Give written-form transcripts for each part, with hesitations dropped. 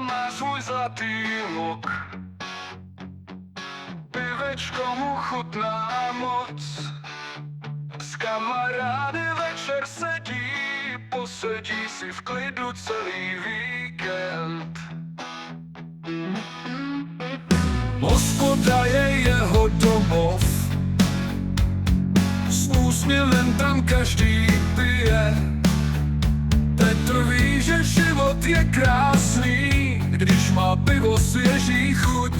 má svůj zlatý mok. Pivečko mu chutná moc. S kamarády večer sedí, posedí si v klidu celý víkend. Hospoda je jeho domov, s úsměvem tam každý pije. Petr ví, že život je krásný, když má pivo svěží chuť.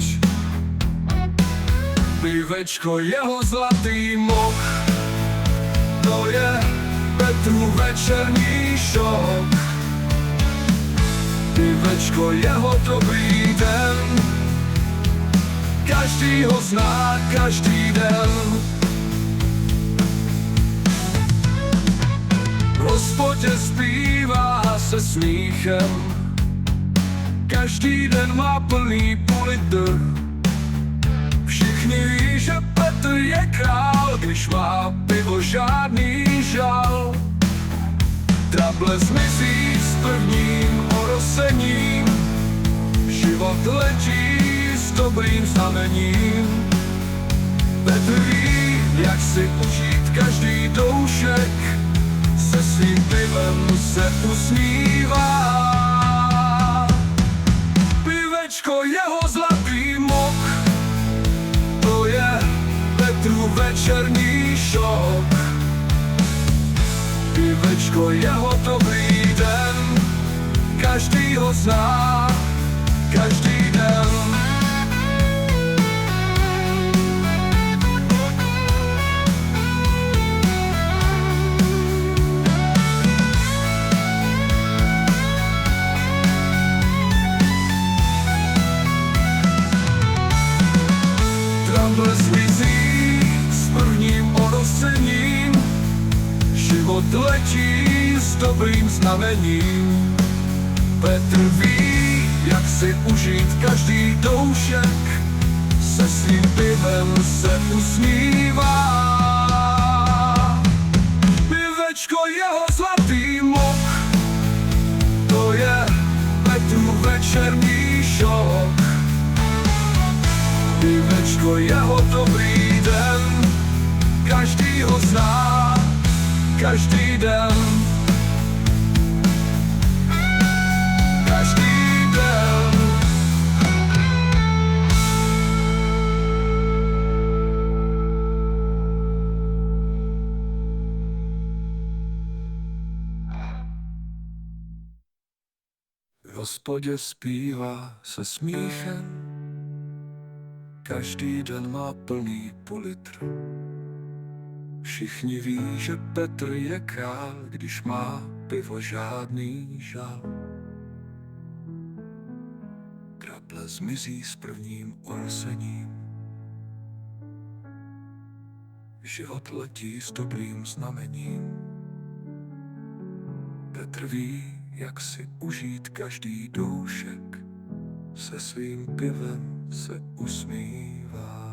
Pivečko jeho zlatý mok, to je Petru večerní šok. Pivečko jeho dobrý den, každý ho zná každý den. V hospodě zpívá se smíchem, každý den má plný půl litr. Všichni ví, že Petr je král, když má pivo žádný žal. Trable zmizí s prvním orosením, život letí s dobrým znamením. Petr ví, jak si užít každý doušek, se svým pivem se usmívá. Pivečko jeho zlatý mok, to je Petru večerní šok. Pivečko jeho dobrý den, každý ho zná každý den. Trable zmizí s prvním orosením, život letí s dobrým znamením. Petr ví, jak si užít každý doušek, se svým pivem se usmívá. Pivečko jeho zlatý mok, to je Petru večerní šok. Pivečko jeho dobrý den, každý ho zná každý den. Každý den. V hospodě zpívá se smíchem, každý den má plný půl litr. Všichni ví, že Petr je král, když má pivo žádný žal. Trable zmizí s prvním orosením, život letí s dobrým znamením. Petr ví, jak si užít každý doušek, se svým pivem se usmívá.